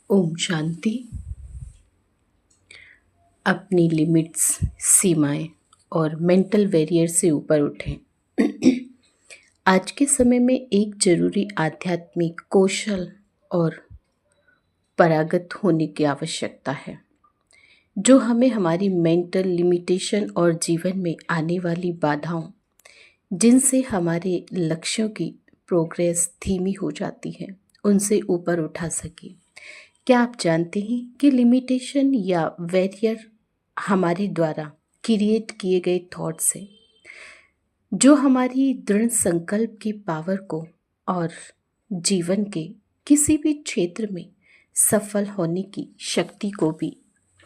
ओम शांति। अपनी लिमिट्स, सीमाएं और मेंटल बैरियर से ऊपर उठें। आज के समय में एक जरूरी आध्यात्मिक कौशल और परागत होने की आवश्यकता है, जो हमें हमारी मेंटल लिमिटेशन और जीवन में आने वाली बाधाओं, जिनसे हमारे लक्ष्यों की प्रोग्रेस धीमी हो जाती है, उनसे ऊपर उठा सके। क्या आप जानते हैं कि लिमिटेशन या बैरियर हमारे द्वारा क्रिएट किए गए थॉट्स हैं, जो हमारी दृढ़ संकल्प की पावर को और जीवन के किसी भी क्षेत्र में सफल होने की शक्ति को भी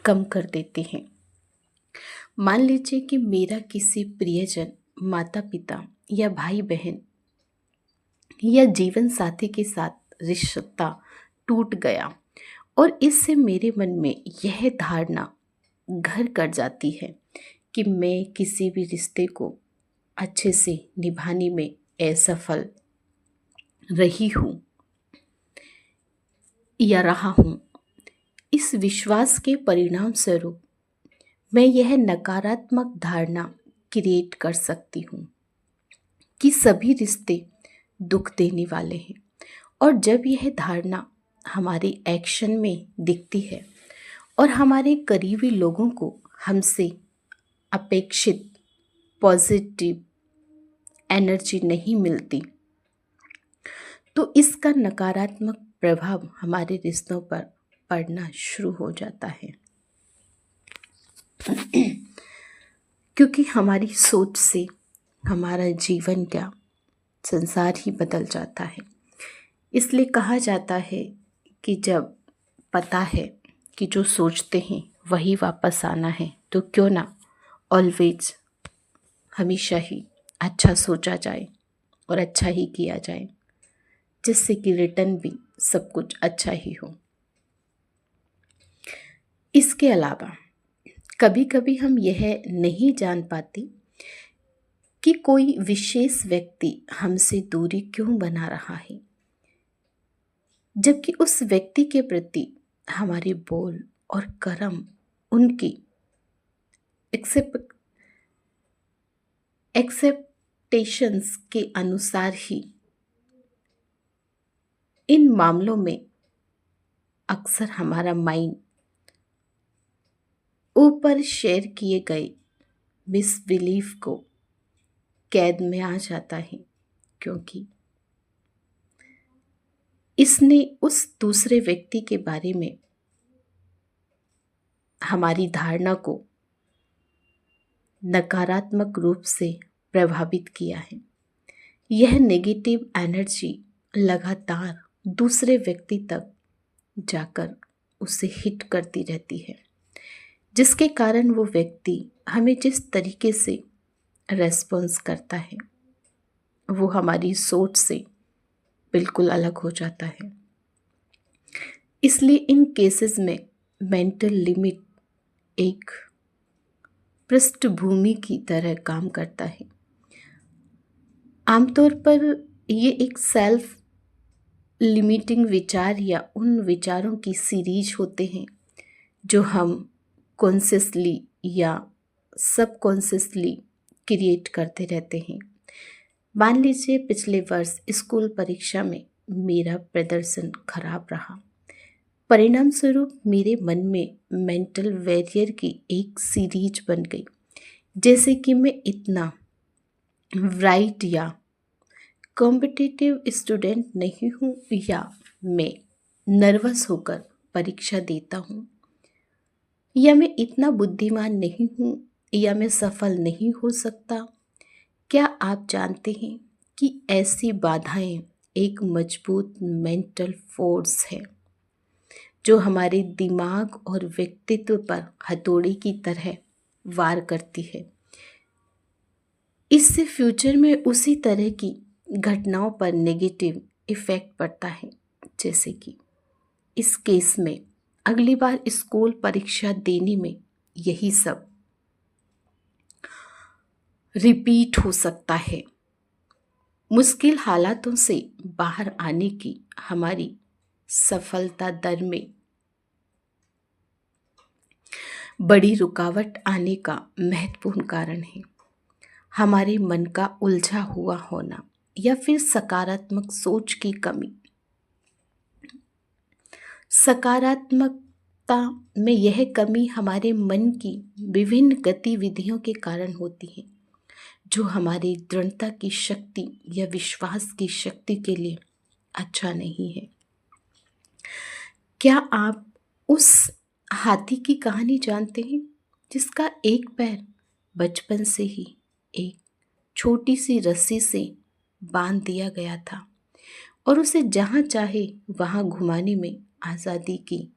कम कर देते हैं। मान लीजिए कि मेरा किसी प्रियजन, माता पिता या भाई बहन या जीवन साथी के साथ रिश्ता टूट गया और इससे मेरे मन में यह धारणा घर कर जाती है कि मैं किसी भी रिश्ते को अच्छे से निभाने में असफल रही हूँ या रहा हूँ। इस विश्वास के परिणाम स्वरूप मैं यह नकारात्मक धारणा क्रिएट कर सकती हूँ कि सभी रिश्ते दुख देने वाले हैं। और जब यह धारणा हमारे एक्शन में दिखती है और हमारे करीबी लोगों को हमसे अपेक्षित पॉजिटिव एनर्जी नहीं मिलती, तो इसका नकारात्मक प्रभाव हमारे रिश्तों पर पड़ना शुरू हो जाता है। क्योंकि हमारी सोच से हमारा जीवन क्या, संसार ही बदल जाता है। इसलिए कहा जाता है कि जब पता है कि जो सोचते हैं वही वापस आना है, तो क्यों ना ऑलवेज, हमेशा ही अच्छा सोचा जाए और अच्छा ही किया जाए, जिससे कि रिटर्न भी सब कुछ अच्छा ही हो। इसके अलावा कभी कभी हम यह नहीं जान पाते कि कोई विशेष व्यक्ति हमसे दूरी क्यों बना रहा है, जबकि उस व्यक्ति के प्रति हमारे बोल और कर्म उनकी एक्सेप्टेशंस के अनुसार ही। इन मामलों में अक्सर हमारा माइंड ऊपर शेयर किए गए मिसबिलीफ को कैद में आ जाता है, क्योंकि इसने उस दूसरे व्यक्ति के बारे में हमारी धारणा को नकारात्मक रूप से प्रभावित किया है। यह नेगेटिव एनर्जी लगातार दूसरे व्यक्ति तक जाकर उसे हिट करती रहती है, जिसके कारण वो व्यक्ति हमें जिस तरीके से रेस्पॉन्स करता है वो हमारी सोच से बिल्कुल अलग हो जाता है। इसलिए इन केसेस में मेंटल लिमिट एक पृष्ठभूमि की तरह काम करता है। आमतौर पर ये एक सेल्फ लिमिटिंग विचार या उन विचारों की सीरीज होते हैं जो हम कॉन्शियसली या सबकॉन्शियसली क्रिएट करते रहते हैं। मान लीजिए पिछले वर्ष स्कूल परीक्षा में मेरा प्रदर्शन खराब रहा। परिणाम स्वरूप मेरे मन में मेंटल बैरियर की एक सीरीज बन गई, जैसे कि मैं इतना ब्राइट या कॉम्पिटिटिव स्टूडेंट नहीं हूँ, या मैं नर्वस होकर परीक्षा देता हूँ, या मैं इतना बुद्धिमान नहीं हूँ, या मैं सफल नहीं हो सकता। क्या आप जानते हैं कि ऐसी बाधाएं एक मजबूत मेंटल फोर्स है जो हमारे दिमाग और व्यक्तित्व पर हथौड़ी की तरह वार करती है। इससे फ्यूचर में उसी तरह की घटनाओं पर नेगेटिव इफेक्ट पड़ता है। जैसे कि इस केस में अगली बार स्कूल परीक्षा देने में यही सब रिपीट हो सकता है। मुश्किल हालातों से बाहर आने की हमारी सफलता दर में बड़ी रुकावट आने का महत्वपूर्ण कारण है हमारे मन का उलझा हुआ होना या फिर सकारात्मक सोच की कमी। सकारात्मकता में यह कमी हमारे मन की विभिन्न गतिविधियों के कारण होती है जो हमारी दृढ़ता की शक्ति या विश्वास की शक्ति के लिए अच्छा नहीं है। क्या आप उस हाथी की कहानी जानते हैं जिसका एक पैर बचपन से ही एक छोटी सी रस्सी से बांध दिया गया था और उसे जहाँ चाहे वहाँ घुमाने में आज़ादी की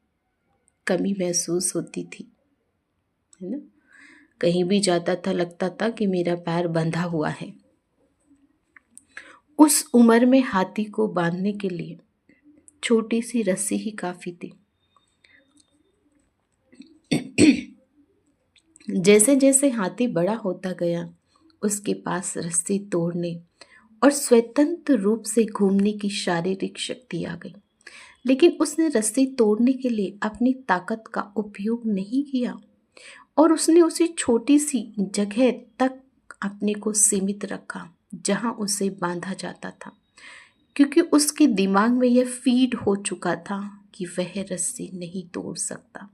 कमी महसूस होती थी, है ना। कहीं भी जाता था लगता था कि मेरा पैर बंधा हुआ है। उस उम्र में हाथी को बांधने के लिए छोटी सी रस्सी ही काफ़ी थी। जैसे जैसे हाथी बड़ा होता गया उसके पास रस्सी तोड़ने और स्वतंत्र रूप से घूमने की शारीरिक शक्ति आ गई, लेकिन उसने रस्सी तोड़ने के लिए अपनी ताकत का उपयोग नहीं किया और उसने उसी छोटी सी जगह तक अपने को सीमित रखा जहां उसे बांधा जाता था, क्योंकि उसके दिमाग में यह फीड हो चुका था कि वह रस्सी नहीं तोड़ सकता।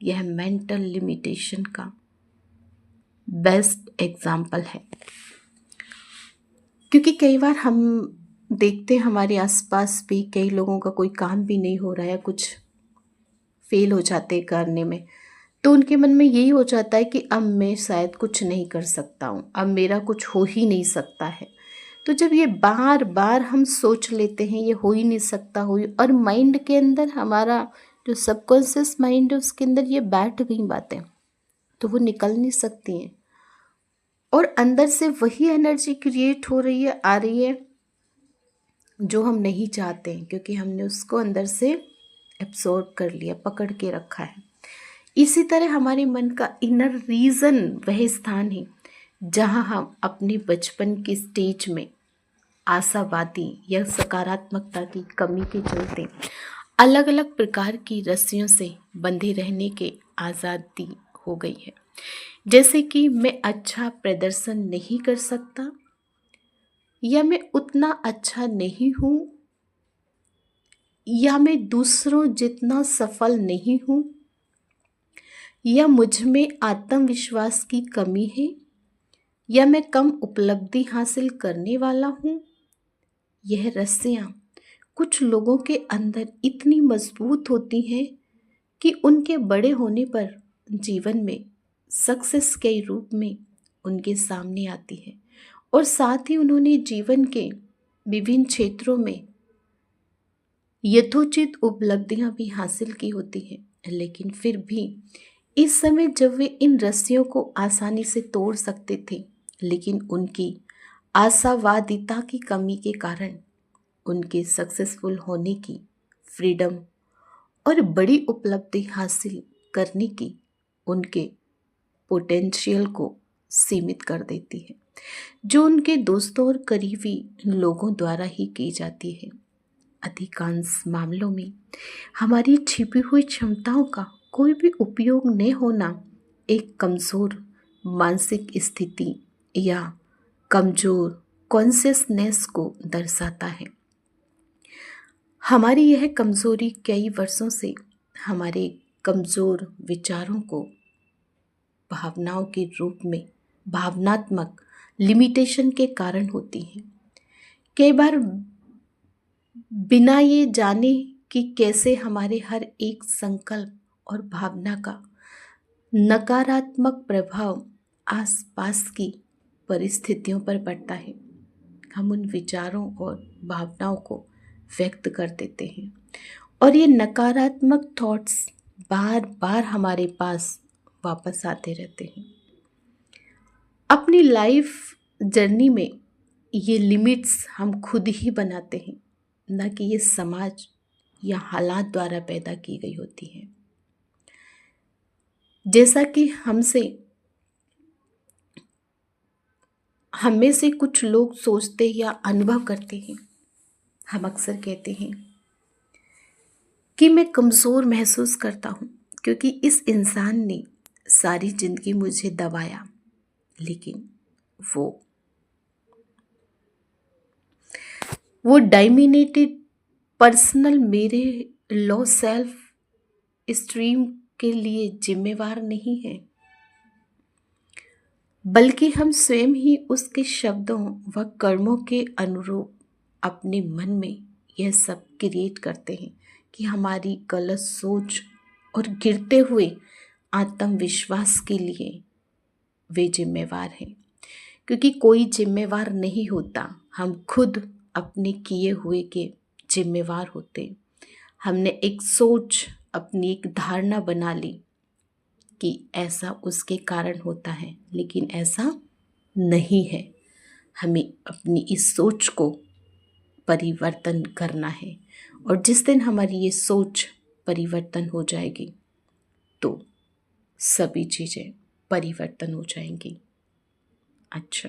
यह मेंटल लिमिटेशन का बेस्ट एग्जाम्पल है, क्योंकि कई बार हम देखते हैं हमारे आसपास भी कई लोगों का कोई काम भी नहीं हो रहा है, कुछ फेल हो जाते करने में, तो उनके मन में यही हो जाता है कि अब मैं शायद कुछ नहीं कर सकता हूँ, अब मेरा कुछ हो ही नहीं सकता है। तो जब ये बार बार हम सोच लेते हैं ये हो ही नहीं सकता, हो और माइंड के अंदर हमारा जो सबकॉन्शियस माइंड है उसके अंदर ये बैठ गई बातें, तो वो निकल नहीं सकती हैं और अंदर से वही एनर्जी क्रिएट हो रही है, आ रही है जो हम नहीं चाहते हैं, क्योंकि हमने उसको अंदर से एब्सॉर्ब कर लिया, पकड़ के रखा है। इसी तरह हमारे मन का इनर रीजन वह स्थान है जहां हम अपने बचपन के स्टेज में आशावादी या सकारात्मकता की कमी के चलते अलग अलग प्रकार की रस्सियों से बंधे रहने के आज़ादी हो गई है। जैसे कि मैं अच्छा प्रदर्शन नहीं कर सकता, या मैं उतना अच्छा नहीं हूँ, या मैं दूसरों जितना सफल नहीं हूँ, या मुझ में आत्मविश्वास की कमी है, या मैं कम उपलब्धि हासिल करने वाला हूँ। यह रस्सियाँ कुछ लोगों के अंदर इतनी मजबूत होती हैं कि उनके बड़े होने पर जीवन में सक्सेस के रूप में उनके सामने आती है और साथ ही उन्होंने जीवन के विभिन्न क्षेत्रों में यथोचित उपलब्धियां भी हासिल की होती हैं, लेकिन फिर भी इस समय जब वे इन रस्सियों को आसानी से तोड़ सकते थे, लेकिन उनकी आशावादिता की कमी के कारण उनके सक्सेसफुल होने की फ्रीडम और बड़ी उपलब्धि हासिल करने की उनके पोटेंशियल को सीमित कर देती है, जो उनके दोस्तों और करीबी लोगों द्वारा ही की जाती है। अधिकांश मामलों में हमारी छिपी हुई क्षमताओं का कोई भी उपयोग न होना एक कमज़ोर मानसिक स्थिति या कमज़ोर कॉन्शियसनेस को दर्शाता है। हमारी यह कमज़ोरी कई वर्षों से हमारे कमज़ोर विचारों को भावनाओं के रूप में भावनात्मक लिमिटेशन के कारण होती है। कई बार बिना ये जाने कि कैसे हमारे हर एक संकल्प और भावना का नकारात्मक प्रभाव आसपास की परिस्थितियों पर पड़ता है, हम उन विचारों और भावनाओं को व्यक्त कर देते हैं और ये नकारात्मक थॉट्स बार बार हमारे पास वापस आते रहते हैं। अपनी लाइफ जर्नी में ये लिमिट्स हम खुद ही बनाते हैं, न कि ये समाज या हालात द्वारा पैदा की गई होती है। जैसा कि हम में से कुछ लोग सोचते या अनुभव करते हैं, हम अक्सर कहते हैं कि मैं कमज़ोर महसूस करता हूँ क्योंकि इस इंसान ने सारी जिंदगी मुझे दबाया, लेकिन वो डायमिनेटेड पर्सनल मेरे लो सेल्फ स्ट्रीम के लिए जिम्मेवार नहीं है, बल्कि हम स्वयं ही उसके शब्दों व कर्मों के अनुरूप अपने मन में यह सब क्रिएट करते हैं कि हमारी गलत सोच और गिरते हुए आत्मविश्वास के लिए वे जिम्मेवार हैं। क्योंकि कोई जिम्मेवार नहीं होता, हम खुद अपने किए हुए के जिम्मेवार होते। हमने एक सोच, अपनी एक धारणा बना ली कि ऐसा उसके कारण होता है, लेकिन ऐसा नहीं है। हमें अपनी इस सोच को परिवर्तन करना है, और जिस दिन हमारी ये सोच परिवर्तन हो जाएगी तो सभी चीज़ें परिवर्तन हो जाएंगी। अच्छा।